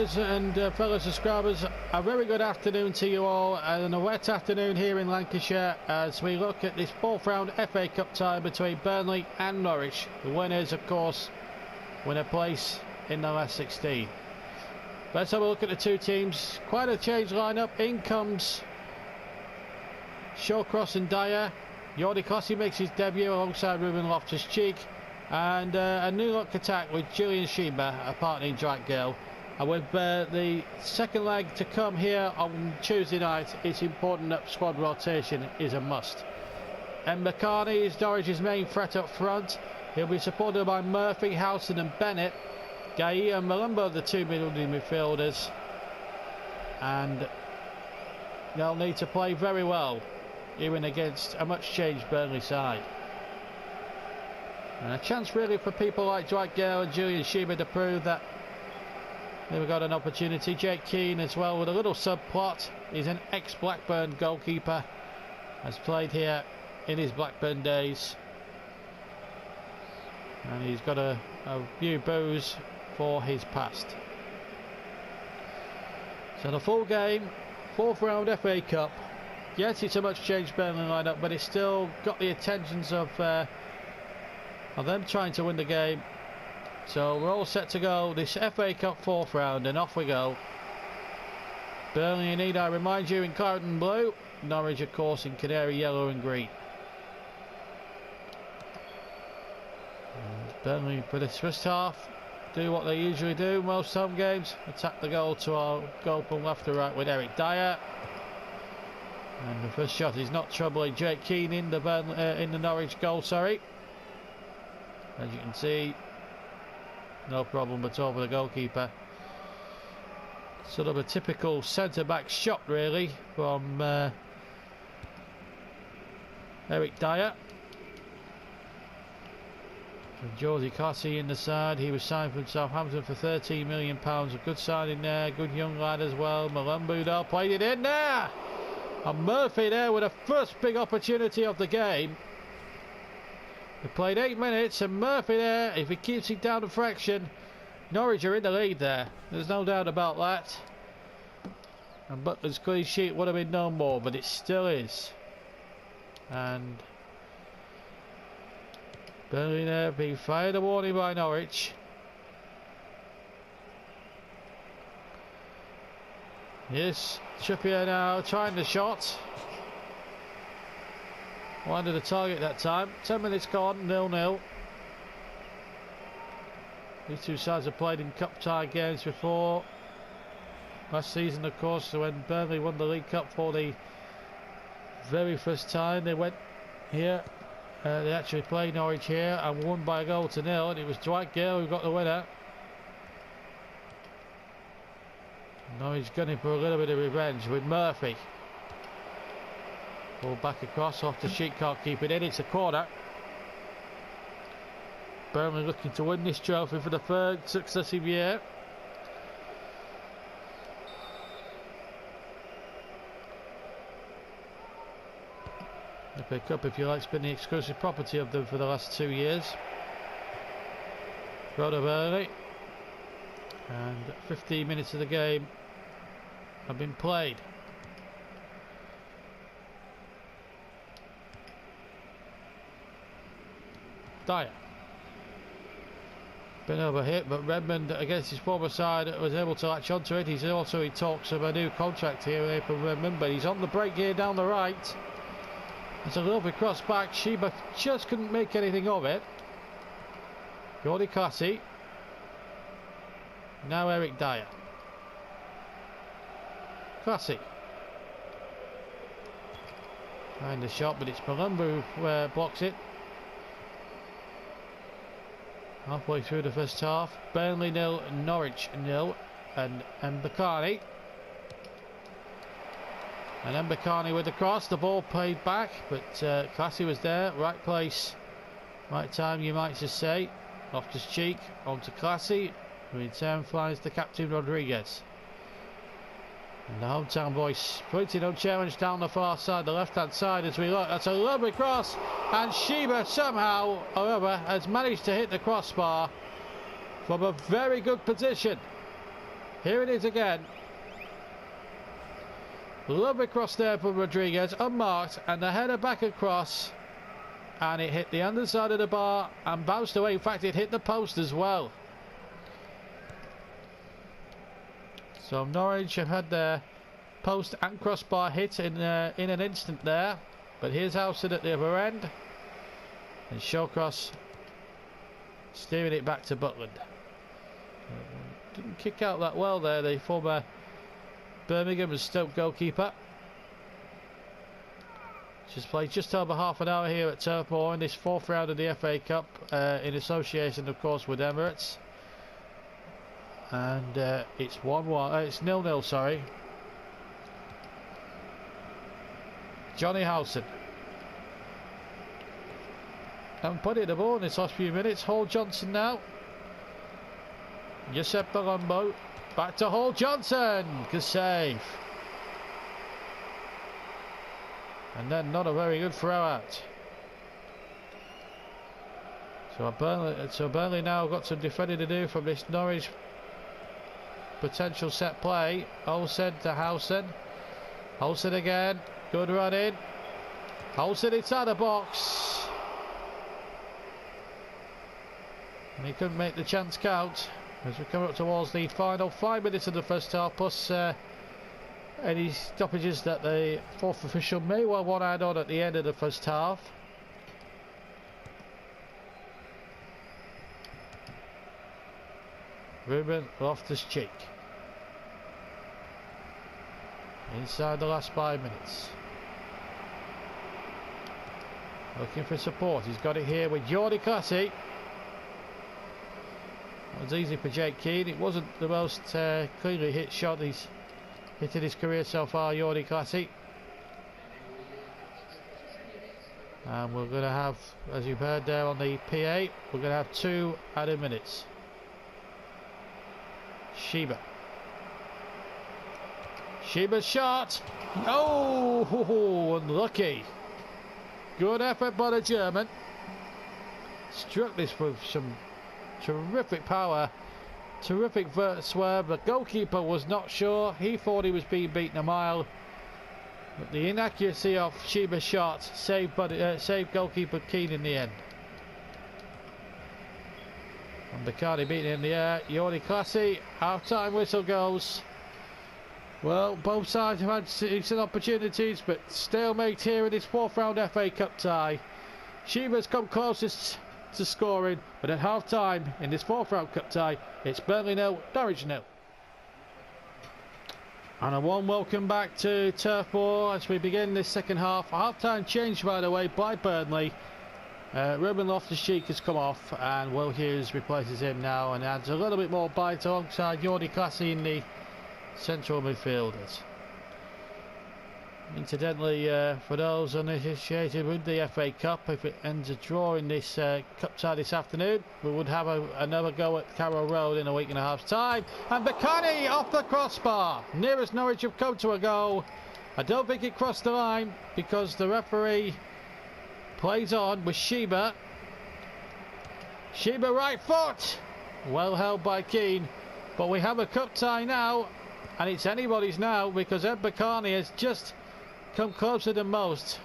viewers and fellow subscribers, a very good afternoon to you all, and a wet afternoon here in Lancashire as we look at this fourth round FA Cup tie between Burnley and Norwich. The winners, of course, win a place in the last 16. Let's have a look at the two teams. Quite a change lineup. In comes Shawcross and Dyer. Jordi Clasie makes his debut alongside Ruben Loftus-Cheek, and a new look attack with Julian Schieber, a partner in Dwight Gale. And with the second leg to come here on Tuesday night, it's important that squad rotation is a must. Ember Carney is Norwich's main threat up front. He'll be supported by Murphy, Howson and Bennett. Gaia and Malumbo, the two middle midfielders, and they'll need to play very well even against a much changed Burnley side. And a chance really for people like Dwight Gale and Julian Schieber to prove that they've got an opportunity. Jake Keane as well with a little subplot. He's an ex-Blackburn goalkeeper, has played here in his Blackburn days, and he's got a few boos for his past. So the full game, fourth round FA Cup. Yes, it's a much changed Burnley lineup, but it's still got the attentions of them trying to win the game. So we're all set to go. This FA Cup fourth round, and off we go. Burnley in I remind you, in claret and blue. Norwich, of course, in canary yellow and green. And Burnley for this first half do what they usually do most home games: attack the goal to our goal from left to right with Eric Dyer. And the first shot is not troubling Jake Keane in the Norwich goal. Sorry, as you can see, no problem at all for the goalkeeper. Sort of a typical centre-back shot, really, from Eric Dyer. And Jordi Clasie in the side. He was signed from Southampton for £13 million. A good signing there. Good young lad as well. Malumbo though played it in there. And Murphy there with the first big opportunity of the game. He played 8 minutes, and Murphy there, if he keeps it down a fraction, Norwich are in the lead there. There's no doubt about that. And Butler's clean sheet would have been no more, but it still is. And Burnley there being fired a warning by Norwich. Yes, Trippier now trying the shot. Winded the target that time. 10 minutes gone, 0-0. These two sides have played in cup tie games before. Last season, of course, when Burnley won the League Cup for the very first time, they went here. They actually played Norwich here and won by a goal to 0, and it was Dwight Gale who got the winner. Norwich gunning for a little bit of revenge with Murphy. Ball back across, off the sheet, can't keep it in. It's a corner. Burnley looking to win this trophy for the third successive year. The FA Cup, if you like, has been the exclusive property of them for the last 2 years. Got up early, and 15 minutes of the game have been played. Dyer. Been overhit, but Redmond, against his former side, was able to latch onto it. He's also in talks of a new contract here in April, Redmond, but he's on the break here down the right. It's a lovely cross back. Schieber just couldn't make anything of it. Jordi Clasie. Now Eric Dyer. Clasie. Trying the shot, but it's Malumbo who blocks it. Halfway through the first half. Burnley 0, Norwich 0, and Ember Carney. And Ember Carney with the cross. The ball played back, but Clasie was there. Right place, right time, you might just say. Loftus-Cheek onto Clasie, who in turn finds the captain Rodriguez. And the hometown boys pointing unchallenged down the far side, the left hand side as we look. That's a lovely cross, and Schieber somehow, however, has managed to hit the crossbar from a very good position. Here it is again. Lovely cross there from Rodriguez, unmarked, and the header back across, and it hit the underside of the bar and bounced away. In fact, it hit the post as well. So Norwich have had their post and crossbar hit in an instant there, but here's Howson at the other end, and Shawcross steering it back to Butland. Didn't kick out that well there, the former Birmingham and Stoke goalkeeper. She's played just over half an hour here at Turf Moor in this fourth round of the FA Cup, in association of course with Emirates. And it's 1-1, it's 0-0, sorry. Johnny Howson. Haven't put it the ball in this last few minutes. Hall Johnson now. Josep Palumbo. Back to Hall Johnson. Good save. And then not a very good throw out. So Burnley now got some defending to do from this Norwich potential set play. Olsen to Howson. Olsen again. Good run in. Olsen inside the box. And he couldn't make the chance count as we come up towards the final 5 minutes of the first half, plus any stoppages that the fourth official may well want to add on at the end of the first half. Ruben Loftus-Cheek inside the last 5 minutes, looking for support. He's got it here with Jordi Classy. It was easy for Jake Keane. It wasn't the most cleanly hit shot he's hit in his career so far, Jordi Classy. And we're going to have, as you've heard there on the PA, we're going to have 2 added minutes. Sheba's shot. Oh, unlucky. Good effort by the German. Struck this with some terrific power. Terrific swerve. The goalkeeper was not sure. He thought he was being beaten a mile. But the inaccuracy of Sheba's shot saved goalkeeper Keane in the end. And Bacardi beaten in the air. Jordi Classy. Half-time whistle goes. Well, both sides have had decent opportunities, but stalemate here in this fourth round FA Cup tie. Sheba's come closest to scoring, but at half-time in this fourth round cup tie, it's Burnley 0, Norwich 0. And a warm welcome back to Turf Moor as we begin this second half. A half-time change, by the way, by Burnley. Ruben Loftus-Cheek has come off, and Will Hughes replaces him now and adds a little bit more bite alongside Jordi Classy in the central midfielders. Incidentally, for those uninitiated with the FA Cup, if it ends a draw in this cup tie this afternoon, we would have another go at Carrow Road in a week and a half's time. And Bacardi off the crossbar. Nearest Norwich have come to a goal. I don't think it crossed the line because the referee plays on with Sheba. Sheba right foot. Well held by Keane. But we have a cup tie now, and it's anybody's now because Ed Bacardi has just come closer than most.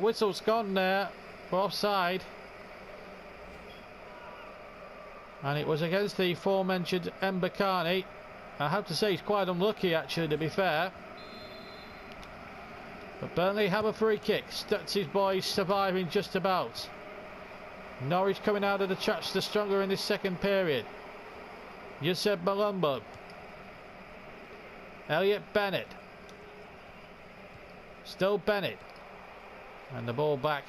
Whistle's gone there for offside, and it was against the aforementioned Mbakani. I have to say he's quite unlucky actually, to be fair. But Burnley have a free kick. Stutz' boys surviving just about. Norwich coming out of the traps the stronger in this second period. Josep Palumbo. Elliot Bennett. Still Bennett. And the ball back.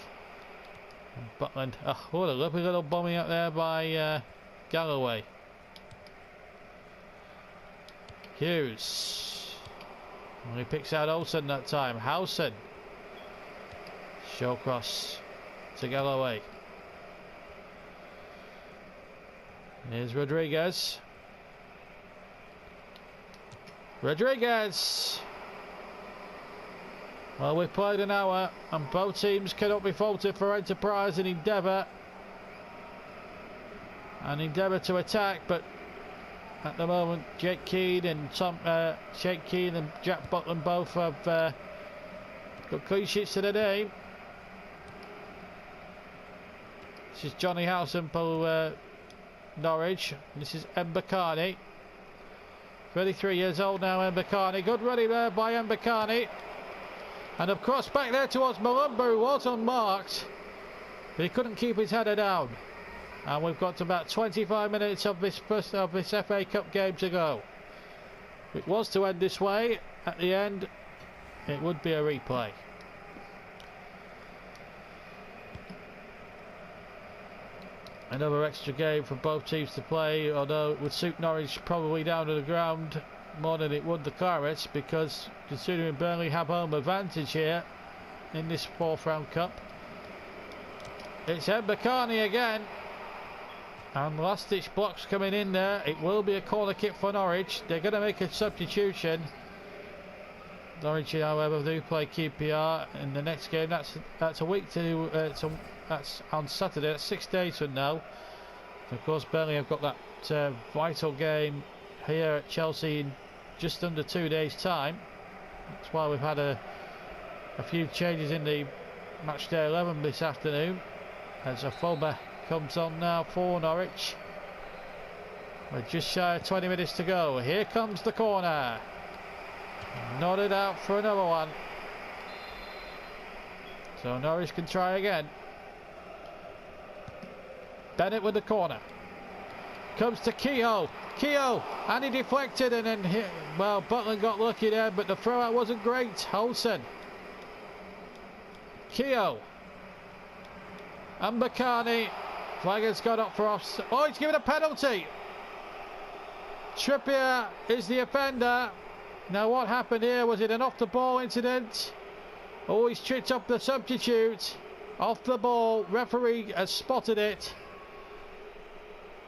And Butland. Oh, what a lovely little bombing up there by Galloway. Hughes. And he picks out Olsen that time. Howson. Shawcross to Galloway. Here's Rodriguez. Rodriguez. Well, we've played an hour and both teams cannot be faulted for enterprise and endeavour to attack, but at the moment. Jake Keane and Jack Butland both have got clean sheets to the name. This is Johnny Howson for Norwich. This is Mbakani. 33 years old now, Mbakani. Good running there by Mbakani. And of course back there towards Malumba, who was unmarked, but he couldn't keep his header down. And we've got about 25 minutes of this FA Cup game to go. If it was to end this way, at the end it would be a replay. Another extra game for both teams to play, although it would suit Norwich probably down to the ground more than it would the Clarets, because considering Burnley have home advantage here in this fourth round cup. It's Mbakani again, and last ditch blocks coming in there. It will be a corner kick for Norwich. They're going to make a substitution. Norwich, however, do play QPR in the next game. That's a week to that's on Saturday. That's 6 days from now. Of course, Burnley have got that vital game here at Chelsea in just under 2 days' time. That's why we've had a few changes in the match day 11 this afternoon, as a fullback comes on now for Norwich. We're just shy of 20 minutes to go. Here comes the corner. Nodded out for another one. So Norwich can try again. Bennett with the corner. Comes to Kehoe. Kehoe, and he deflected, and then hit. Well, Butland got lucky there, but the throw out wasn't great. Olsen. Kehoe. Mbakani. Flag has got up for offside. Oh, he's given a penalty. Trippier is the offender. Now what happened here? Was it an off the ball incident? Oh, he's tripped up the substitute. Off the ball. Referee has spotted it.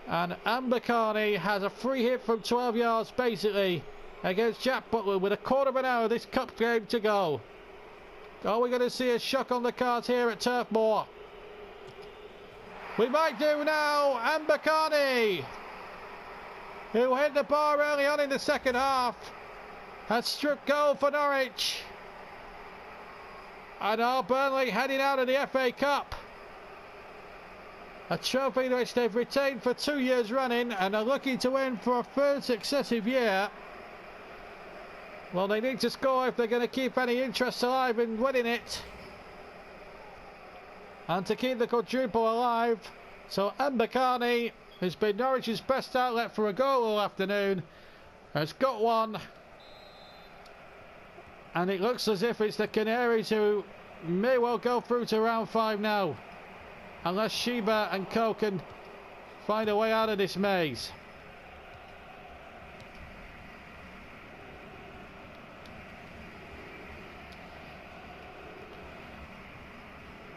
And Mbakani has a free hit from 12 yards basically against Jack Butland with a quarter of an hour of this cup game to go. Are we going to see a shock on the cards here at Turf Moor? We might do now. Mbakani, who hit the bar early on in the second half, has struck goal for Norwich. And now Burnley heading out of the FA Cup. A trophy which they've retained for 2 years running and are looking to win for a third successive year. Well, they need to score if they're going to keep any interest alive in winning it. And to keep the quadruple alive. So Mbakani, who's been Norwich's best outlet for a goal all afternoon, has got one. And it looks as if it's the Canaries who may well go through to round 5 now, unless Sheba and Co can find a way out of this maze.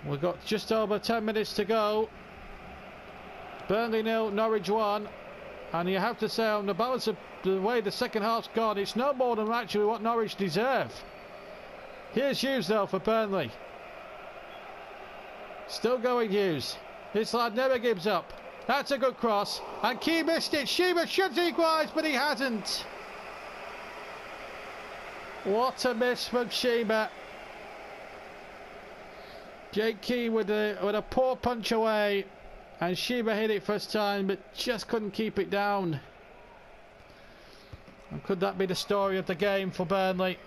We've got just over 10 minutes to go. Burnley 0, Norwich 1. And you have to say, on the balance of the way the second half's gone, it's no more than actually what Norwich deserve. Here's Hughes though for Burnley. Still going Hughes. This lad never gives up. That's a good cross. And Key missed it. Sheba should equalise, but he hasn't. What a miss from Sheba. Jake Key with a poor punch away. And Sheba hit it first time, but just couldn't keep it down. And could that be the story of the game for Burnley?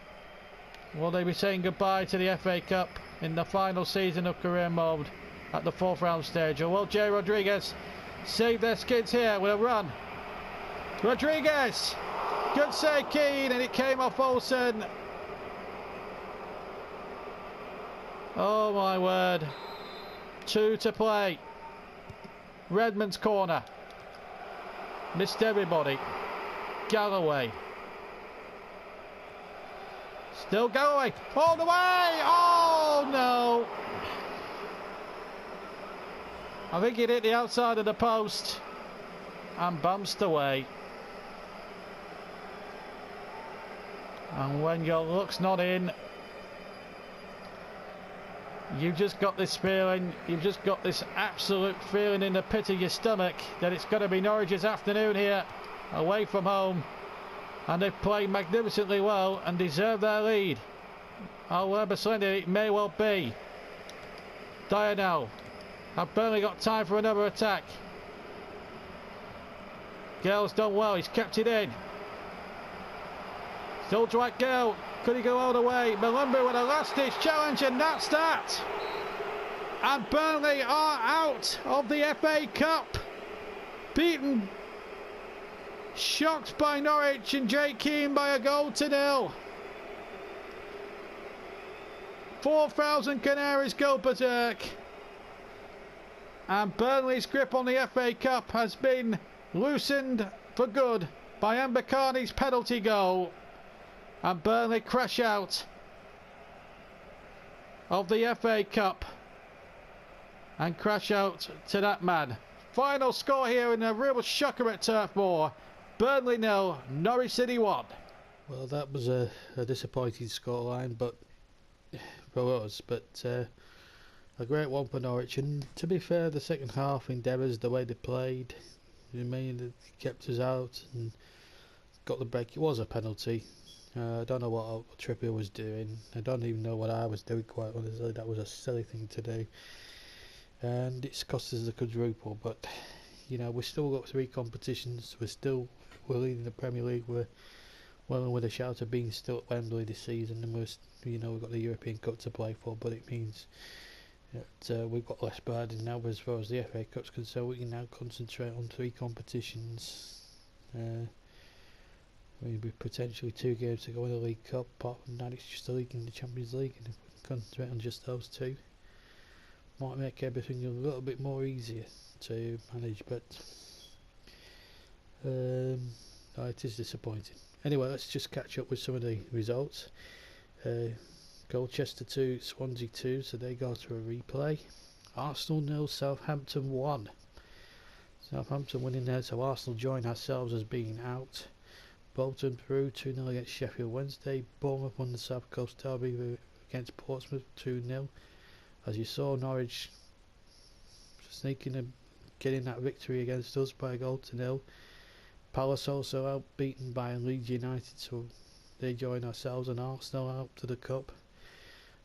Will they be saying goodbye to the FA Cup in the final season of career mode at the fourth round stage? Or will Jay Rodriguez save their skids here with a run? Rodriguez! Good save, Keane, and it came off Olsen. Oh my word. 2 to play. Redmond's corner. Missed everybody. Galloway. Still Galloway. All the way! Oh no! I think it hit the outside of the post and bounced away. And when your luck's not in, you've just got this feeling, you've just got this absolute feeling in the pit of your stomach that it's going to be Norwich's afternoon here away from home, and they've played magnificently well and deserve their lead. However, it may well be. Dyer now. Have Burnley got time for another attack? Gale's done well, he's kept it in. Still Dwight Gale. Could he go all the way? Malumbu with a last-ditch challenge, and that's that. And Burnley are out of the FA Cup. Beaten, shocked by Norwich and Jake Keane by 1-0. 4,000 Canaries go berserk. And Burnley's grip on the FA Cup has been loosened for good by Mbakani's penalty goal. And Burnley crash out of the FA Cup and crash out to that man. Final score here in a real shocker at Turf Moor. Burnley 0, Norwich City 1. Well, that was a disappointing scoreline, but for us, but a great one for Norwich. And to be fair, the second half endeavours, the way they played, they kept us out and got the break. It was a penalty. I don't know what Trippier was doing. I don't even know what I was doing, quite honestly. That was a silly thing to do. And it's cost us the quadruple, but you know, we've still got 3 competitions. We're leading the Premier League. We're well with a shout of being still at Wembley this season, and we've got the European Cup to play for, but it means that we've got less burden now as far as the FA Cup's concerned. We can now concentrate on 3 competitions. Maybe potentially 2 games to go in the League Cup. Apart from that, it's just the league and the Champions League, and if we can concentrate on just those 2, might make everything a little bit more easier to manage. But no, it is disappointing. Anyway, let's just catch up with some of the results. Colchester 2, Swansea 2, so they go to a replay. Arsenal 0, Southampton 1. Southampton winning there, so Arsenal join ourselves as being out. Bolton through 2-0 against Sheffield Wednesday. Bournemouth won the South Coast Derby against Portsmouth 2-0. As you saw, Norwich sneaking and getting that victory against us by 1-0. Palace also out beaten by Leeds United, so they join ourselves, and Arsenal out to the Cup.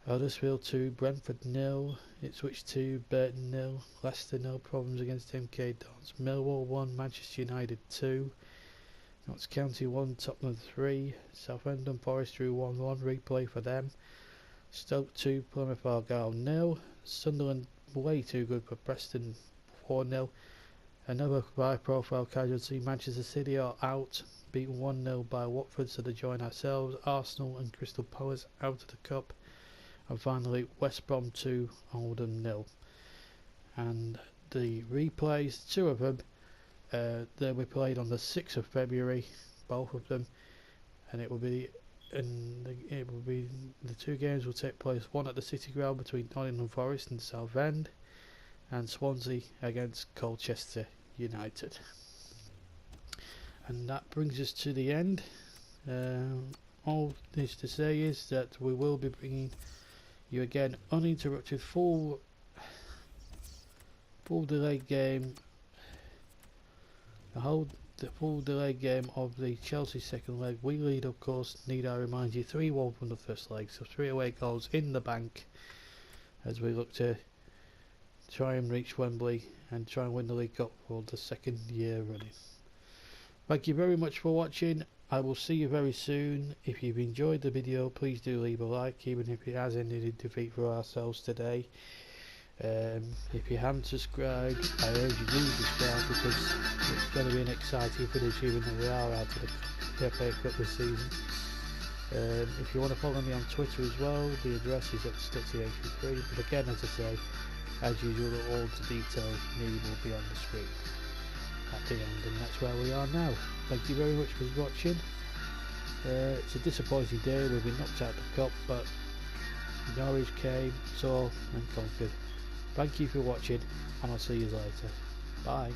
Huddersfield 2, Brentford 0, Ipswich 2, Burton 0, Leicester 0 problems against MK Dons, Millwall 1, Manchester United 2, Notts County 1, Tottenham 3, Southampton Forest drew 1-1, replay for them. Stoke 2, Plymouth Argyle 0, Sunderland way too good for Preston 4-0. Another high profile casualty, Manchester City are out, beaten 1-0 by Watford, so they join ourselves. Arsenal and Crystal Palace out of the Cup. And finally, West Brom 2, Oldham 0. And the replays, 2 of them, they were played on the 6th of February, both of them, and it will be the 2 games will take place, one at the City Ground between Nottingham Forest and Southend, and Swansea against Colchester United. And that brings us to the end. All this to say is that we will be bringing you again uninterrupted full delayed game, the full delayed game of the Chelsea second leg. We lead, of course, need I remind you, 3-1 from the first leg, so 3 away goals in the bank as we look to try and reach Wembley and try and win the League Cup for the 2nd year running. Thank you very much for watching. I will see you very soon. If you've enjoyed the video, please do leave a like, even if it has ended in defeat for ourselves today. If you haven't subscribed, I urge you to subscribe, because it's going to be an exciting finish, even though we are out of the FA Cup this season. If you want to follow me on Twitter as well, the address is at Stutzy83. But again, as I say, as usual, all the details needed will be on the screen at the end, and that's where we are now. Thank you very much for watching. It's a disappointing day. We've been knocked out of the Cup, but Norwich came, saw and conquered. Thank you for watching, and I'll see you later. Bye.